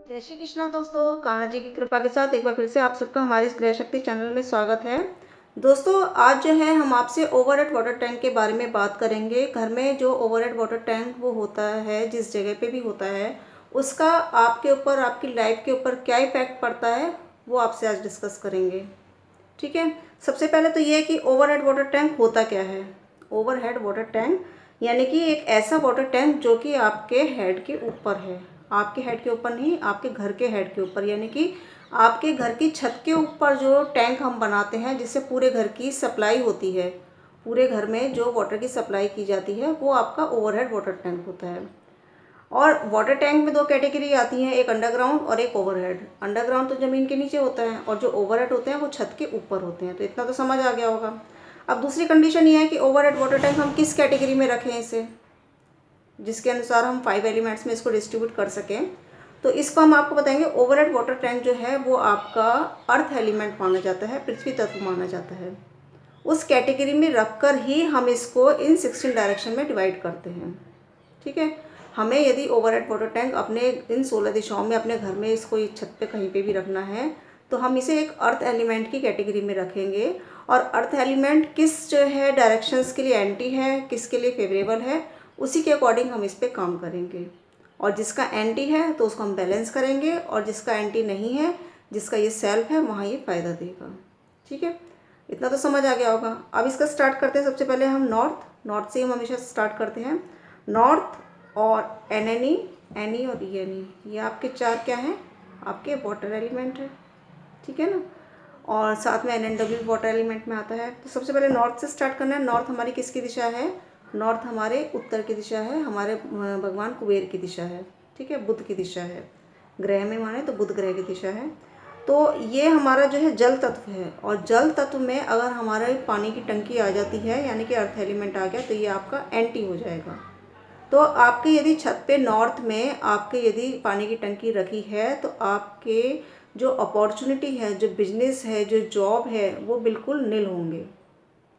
जय श्री कृष्णा दोस्तों, कान्हा जी की कृपा के साथ एक बार फिर से आप सबका हमारे इस गृह शक्ति चैनल में स्वागत है। दोस्तों आज जो है हम आपसे ओवरहेड वाटर टैंक के बारे में बात करेंगे। घर में जो ओवरहेड वाटर टैंक वो होता है, जिस जगह पे भी होता है, उसका आपके ऊपर, आपकी लाइफ के ऊपर क्या इफेक्ट पड़ता है वो आपसे आज डिस्कस करेंगे। ठीक है, सबसे पहले तो ये है कि ओवरहेड वाटर टैंक होता क्या है। ओवरहेड वाटर टैंक यानी कि एक ऐसा वाटर टैंक जो कि आपके हेड के ऊपर है। आपके हेड के ऊपर नहीं, आपके घर के हेड के ऊपर, यानी कि आपके घर की छत के ऊपर जो टैंक हम बनाते हैं जिससे पूरे घर की सप्लाई होती है, पूरे घर में जो वाटर की सप्लाई की जाती है वो आपका ओवरहेड वाटर टैंक होता है। और वाटर टैंक में दो कैटेगरी आती हैं, एक अंडरग्राउंड और एक ओवरहेड। अंडरग्राउंड तो ज़मीन के नीचे होता है और जो ओवरहेड होते हैं वो छत के ऊपर होते हैं। तो इतना तो समझ आ गया होगा। अब दूसरी कंडीशन ये है कि ओवरहेड वाटर टैंक हम किस कैटेगरी में रखें इसे, जिसके अनुसार हम 5 एलिमेंट्स में इसको डिस्ट्रीब्यूट कर सकें। तो इसको हम आपको बताएंगे। ओवरहेड वाटर टैंक जो है वो आपका अर्थ एलिमेंट माना जाता है, पृथ्वी तत्व माना जाता है। उस कैटेगरी में रखकर ही हम इसको इन 16 डायरेक्शन में डिवाइड करते हैं। ठीक है, हमें यदि ओवरहेड वाटर टैंक अपने इन 16 दिशाओं में अपने घर में इसको छत पे कहीं पे भी रखना है तो हम इसे एक अर्थ एलिमेंट की कैटेगरी में रखेंगे। और अर्थ एलिमेंट किस जो है डायरेक्शंस के लिए एंटी है, किसके लिए फेवरेबल है, उसी के अकॉर्डिंग हम इस पर काम करेंगे। और जिसका एंटी है तो उसको हम बैलेंस करेंगे, और जिसका एंटी नहीं है, जिसका ये सेल्फ है, वहाँ ये फ़ायदा देगा। ठीक है, इतना तो समझ आ गया होगा। अब इसका स्टार्ट करते हैं। सबसे पहले हम नॉर्थ से हम हमेशा स्टार्ट करते हैं। नॉर्थ और एनएनई, एनई और ईएनई, ये आपके चार क्या हैं, आपके वाटर एलिमेंट है। ठीक है ना, और साथ में एनएनडब्ल्यू वाटर एलिमेंट में आता है। तो सबसे पहले नॉर्थ से स्टार्ट करना है। नॉर्थ हमारी किसकी दिशा है? नॉर्थ हमारे उत्तर की दिशा है, हमारे भगवान कुबेर की दिशा है। ठीक है, बुध की दिशा है। ग्रह में माने तो बुध ग्रह की दिशा है। तो ये हमारा जो है जल तत्व है, और जल तत्व में अगर हमारे पानी की टंकी आ जाती है, यानी कि अर्थ एलिमेंट आ गया, तो ये आपका एंटी हो जाएगा। तो आपके यदि छत पे नॉर्थ में आपके यदि पानी की टंकी रखी है तो आपके जो अपॉर्चुनिटी है, जो बिजनेस है, जो जॉब है, वो बिल्कुल नील होंगे।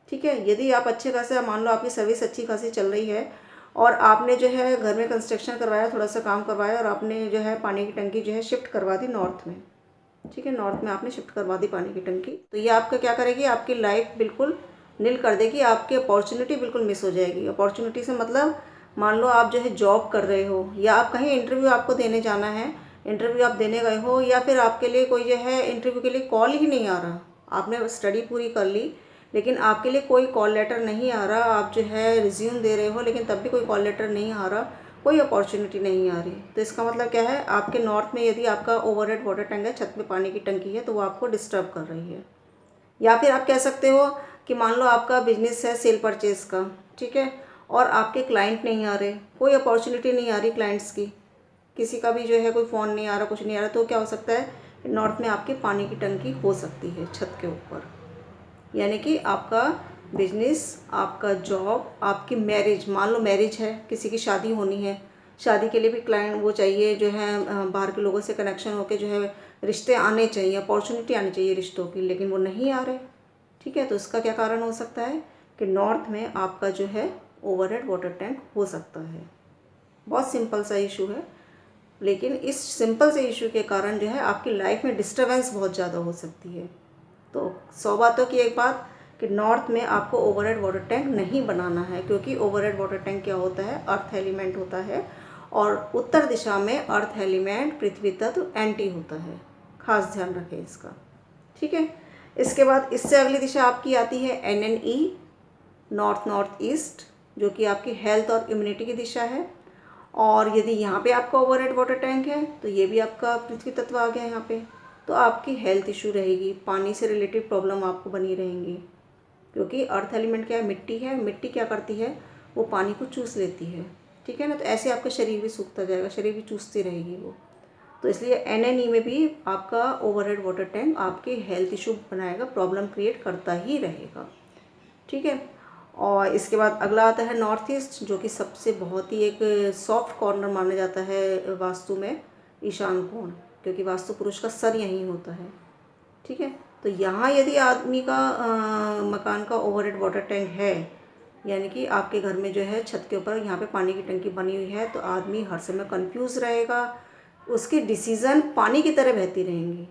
ठीक है, यदि आप अच्छे खासे, मान लो आपकी सर्विस अच्छी खासी चल रही है और आपने जो है घर में कंस्ट्रक्शन करवाया, थोड़ा सा काम करवाया, और आपने जो है पानी की टंकी जो है शिफ्ट करवा दी नॉर्थ में। ठीक है, नॉर्थ में आपने शिफ्ट करवा दी पानी की टंकी, तो ये आपका क्या करेगी, आपकी लाइफ बिल्कुल नील कर देगी। आपकी अपॉर्चुनिटी बिल्कुल मिस हो जाएगी। अपॉर्चुनिटी से मतलब मान लो आप जो है जॉब कर रहे हो, या आप कहीं इंटरव्यू आपको देने जाना है, इंटरव्यू आप देने गए हो, या फिर आपके लिए कोई जो है इंटरव्यू के लिए कॉल ही नहीं आ रहा। आपने स्टडी पूरी कर ली लेकिन आपके लिए कोई कॉल लेटर नहीं आ रहा। आप जो है रिज्यूम दे रहे हो लेकिन तब भी कोई कॉल लेटर नहीं आ रहा, कोई अपॉर्चुनिटी नहीं आ रही। तो इसका मतलब क्या है, आपके नॉर्थ में यदि आपका ओवरहेड वाटर टैंक है, छत पे पानी की टंकी है, तो वो आपको डिस्टर्ब कर रही है। या फिर आप कह सकते हो कि मान लो आपका बिजनेस है सेल परचेज का, ठीक है, और आपके क्लाइंट नहीं आ रहे, कोई अपॉर्चुनिटी नहीं आ रही क्लाइंट्स की, किसी का भी जो है कोई फ़ोन नहीं आ रहा, कुछ नहीं आ रहा, तो क्या हो सकता है, नॉर्थ में आपके पानी की टंकी हो सकती है छत के ऊपर। यानी कि आपका बिजनेस, आपका जॉब, आपकी मैरिज, मान लो मैरिज है, किसी की शादी होनी है, शादी के लिए भी क्लाइंट वो चाहिए जो है, बाहर के लोगों से कनेक्शन होके जो है रिश्ते आने चाहिए, अपॉर्चुनिटी आनी चाहिए रिश्तों की, लेकिन वो नहीं आ रहे। ठीक है, तो इसका क्या कारण हो सकता है कि नॉर्थ में आपका जो है ओवरहेड वाटर टैंक हो सकता है। बहुत सिंपल सा इशू है, लेकिन इस सिंपल से इशू के कारण जो है आपकी लाइफ में डिस्टर्बेंस बहुत ज़्यादा हो सकती है। तो 100 बातों की एक बात कि नॉर्थ में आपको ओवरहेड वाटर टैंक नहीं बनाना है, क्योंकि ओवरहेड वाटर टैंक क्या होता है, अर्थ एलिमेंट होता है, और उत्तर दिशा में अर्थ एलिमेंट पृथ्वी तत्व एंटी होता है। खास ध्यान रखें इसका। ठीक है, इसके बाद इससे अगली दिशा आपकी आती है एनएनई, नॉर्थ नॉर्थ ईस्ट, जो कि आपकी हेल्थ और इम्यूनिटी की दिशा है। और यदि यहाँ पे आपका ओवरहेड वाटर टैंक है तो ये भी आपका पृथ्वी तत्व आ गया यहाँ पे, तो आपकी हेल्थ इशू रहेगी, पानी से रिलेटेड प्रॉब्लम आपको बनी रहेंगी। क्योंकि अर्थ एलिमेंट क्या है, मिट्टी है। मिट्टी क्या करती है, वो पानी को चूस लेती है। ठीक है ना, तो ऐसे आपका शरीर भी सूखता जाएगा, शरीर भी चूसती रहेगी वो। तो इसलिए एनएनई में भी आपका ओवरहेड वाटर टैंक आपके हेल्थ इशू बनाएगा, प्रॉब्लम क्रिएट करता ही रहेगा। ठीक है, और इसके बाद अगला आता है नॉर्थ ईस्ट, जो कि सबसे बहुत ही एक सॉफ्ट कॉर्नर माना जाता है वास्तु में, ईशान कोण, क्योंकि वास्तु पुरुष का सर यहीं होता है। ठीक है, तो यहाँ यदि आदमी का मकान का ओवरहेड वाटर टैंक है, यानी कि आपके घर में जो है छत के ऊपर यहाँ पे पानी की टंकी बनी हुई है, तो आदमी हर समय कंफ्यूज रहेगा, उसकी डिसीज़न पानी की तरह बहती रहेंगी।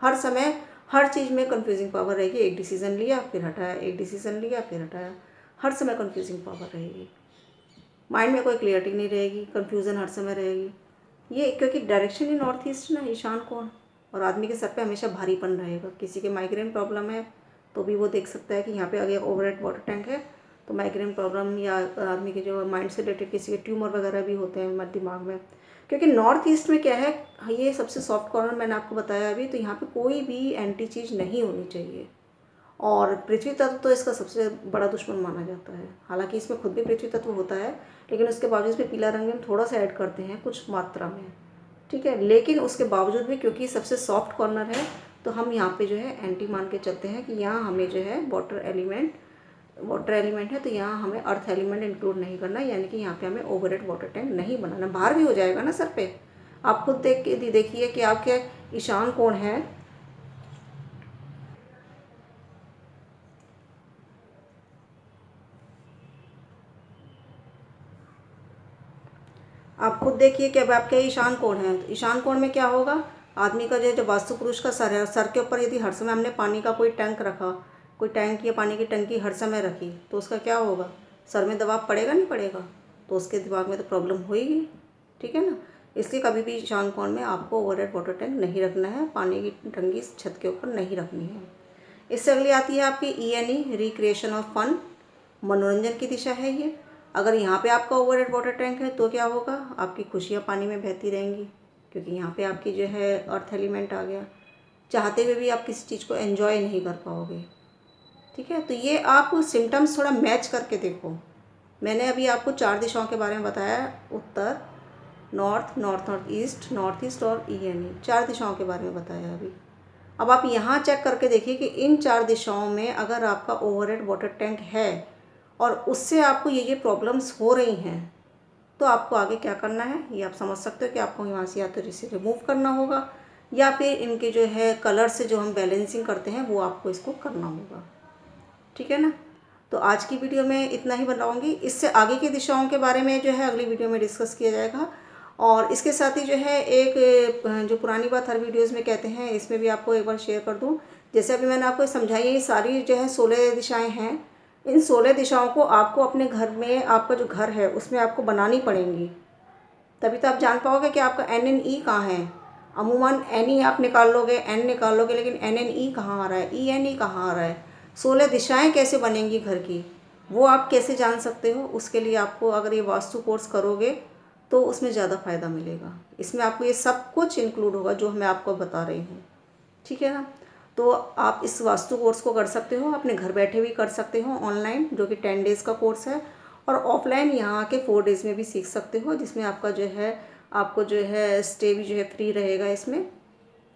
हर समय हर चीज़ में कन्फ्यूजिंग पावर रहेगी। एक डिसीज़न लिया फिर हटाया, एक डिसीज़न लिया फिर हटाया, हर समय कन्फ्यूजिंग पावर रहेगी। माइंड में कोई क्लियरिटी नहीं रहेगी, कन्फ्यूज़न हर समय रहेगी। ये क्योंकि डायरेक्शन ही नॉर्थ ईस्ट ना, ईशान कोण, और आदमी के सर पे हमेशा भारीपन रहेगा। किसी के माइग्रेन प्रॉब्लम है तो भी वो देख सकता है कि यहाँ पे अगर ओवरहेड वाटर टैंक है तो माइग्रेन प्रॉब्लम, या आदमी के जो माइंड से रिलेटेड किसी के ट्यूमर वगैरह भी होते हैं दिमाग में। क्योंकि नॉर्थ ईस्ट में क्या है, ये सबसे सॉफ्ट कॉर्नर मैंने आपको बताया अभी, तो यहाँ पे कोई भी एंटी चीज़ नहीं होनी चाहिए। और पृथ्वी तत्व तो इसका सबसे बड़ा दुश्मन माना जाता है। हालांकि इसमें खुद भी पृथ्वी तत्व होता है, लेकिन उसके बावजूद इसमें पीला रंग हम थोड़ा सा ऐड करते हैं कुछ मात्रा में, ठीक है। लेकिन उसके बावजूद भी क्योंकि सबसे सॉफ्ट कॉर्नर है तो हम यहाँ पे जो है एंटी मान के चलते हैं कि यहाँ हमें जो है वाटर एलिमेंट है तो यहाँ हमें अर्थ एलिमेंट इंक्लूड नहीं करना, यानी कि यहाँ पे हमें ओवरहेड वाटर टैंक नहीं बनाना। बाहर भी हो जाएगा ना सर पे। आप खुद देखिए कि आपके ईशान कोण है, आप खुद देखिए कि अब आपके ईशान कोण है, तो ईशान कोण में क्या होगा, आदमी का जो वास्तु पुरुष का सर है, सर के ऊपर यदि हर समय हमने पानी का कोई टैंक रखा, कोई टैंक या पानी की टंकी हर समय रखी, तो उसका क्या होगा, सर में दबाव पड़ेगा नहीं पड़ेगा, तो उसके दिमाग में तो प्रॉब्लम होगी, ठीक है ना। इसलिए कभी भी ईशान कोण में आपको ओवरहेड वाटर टैंक नहीं रखना है, पानी की टंकी छत के ऊपर नहीं रखनी है। इससे अगली आती है आपकी ENE, रिक्रिएशन ऑफ फन, मनोरंजन की दिशा है ये। अगर यहाँ पे आपका ओवरहेड वाटर टैंक है तो क्या होगा, आपकी खुशियाँ पानी में बहती रहेंगी, क्योंकि यहाँ पे आपकी जो है अर्थ एलिमेंट आ गया। चाहते हुए भी आप किसी चीज़ को एंजॉय नहीं कर पाओगे, ठीक है। तो ये आप सिम्टम्स थोड़ा मैच करके देखो। मैंने अभी आपको 4 दिशाओं के बारे में बताया, उत्तर, नॉर्थ ईस्ट और ENE, 4 दिशाओं के बारे में बताया अभी। अब आप यहाँ चेक करके देखिए कि इन 4 दिशाओं में अगर आपका ओवरहेड वाटर टैंक है और उससे आपको ये प्रॉब्लम्स हो रही हैं, तो आपको आगे क्या करना है ये आप समझ सकते हो कि आपको यहाँ से या तो इसे रिमूव करना होगा, या फिर इनके जो है कलर से जो हम बैलेंसिंग करते हैं वो आपको इसको करना होगा, ठीक है ना। तो आज की वीडियो में इतना ही बताऊँगी। इससे आगे की दिशाओं के बारे में जो है अगली वीडियो में डिस्कस किया जाएगा। और इसके साथ ही जो है एक जो पुरानी बात हर वीडियोज़ में कहते हैं, इसमें भी आपको एक बार शेयर कर दूँ। जैसे अभी मैंने आपको समझाई है, ये सारी जो है 16 दिशाएँ हैं। इन 16 दिशाओं को आपको अपने घर में, आपका जो घर है उसमें आपको बनानी पड़ेंगी, तभी तो आप जान पाओगे कि आपका NNE कहाँ है। अमूमन NE आप निकाल लोगे, N निकाल लोगे, लेकिन NNE कहाँ आ रहा है, ENE कहाँ आ रहा है। 16 दिशाएं कैसे बनेंगी घर की, वो आप कैसे जान सकते हो। उसके लिए आपको अगर ये वास्तु कोर्स करोगे तो उसमें ज़्यादा फ़ायदा मिलेगा। इसमें आपको ये सब कुछ इंक्लूड होगा जो मैं आपको बता रही हूँ, ठीक है ना। तो आप इस वास्तु कोर्स को कर सकते हो, अपने घर बैठे भी कर सकते हो ऑनलाइन, जो कि 10 डेज़ का कोर्स है, और ऑफलाइन यहाँ के 4 डेज़ में भी सीख सकते हो, जिसमें आपका जो है आपको जो है स्टे भी जो है फ्री रहेगा इसमें।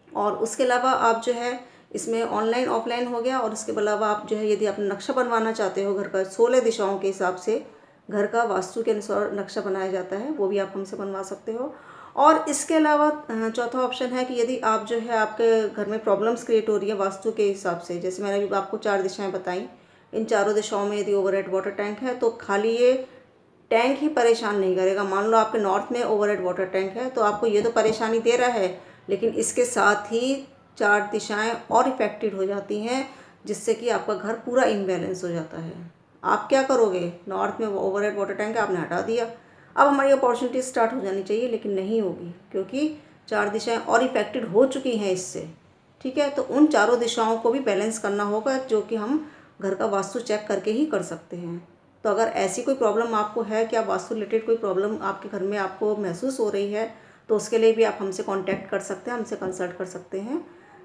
और उसके अलावा आप जो है इसमें ऑनलाइन ऑफलाइन हो गया, और उसके अलावा आप जो है यदि आप नक्शा बनवाना चाहते हो घर का 16 दिशाओं के हिसाब से, घर का वास्तु के अनुसार नक्शा बनाया जाता है, वो भी आप हमसे बनवा सकते हो। और इसके अलावा चौथा ऑप्शन है कि यदि आप जो है आपके घर में प्रॉब्लम्स क्रिएट हो रही है वास्तु के हिसाब से, जैसे मैंने अभी आपको 4 दिशाएं बताई, इन चारों दिशाओं में यदि ओवरहेड वाटर टैंक है तो खाली ये टैंक ही परेशान नहीं करेगा। मान लो आपके नॉर्थ में ओवरहेड वाटर टैंक है तो आपको ये तो परेशानी दे रहा है, लेकिन इसके साथ ही 4 दिशाएं और इफेक्टेड हो जाती हैं, जिससे कि आपका घर पूरा इम्बैलेंस हो जाता है। आप क्या करोगे, नॉर्थ में ओवरहेड वाटर टैंक आपने हटा दिया, अब हमारी अपॉर्चुनिटी स्टार्ट हो जानी चाहिए, लेकिन नहीं होगी, क्योंकि 4 दिशाएं और इफेक्टेड हो चुकी हैं इससे, ठीक है। तो उन चारों दिशाओं को भी बैलेंस करना होगा, जो कि हम घर का वास्तु चेक करके ही कर सकते हैं। तो अगर ऐसी कोई प्रॉब्लम आपको है, कि आप वास्तु रिलेटेड कोई प्रॉब्लम आपके घर में आपको महसूस हो रही है, तो उसके लिए भी आप हमसे कांटेक्ट कर सकते हैं, हमसे कंसल्ट कर सकते हैं,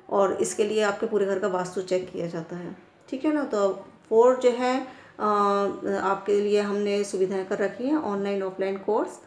और इसके लिए आपके पूरे घर का वास्तु चेक किया जाता है, ठीक है ना। तो 4 जो है आपके लिए हमने सुविधाएं कर रखी हैं, ऑनलाइन ऑफलाइन कोर्स।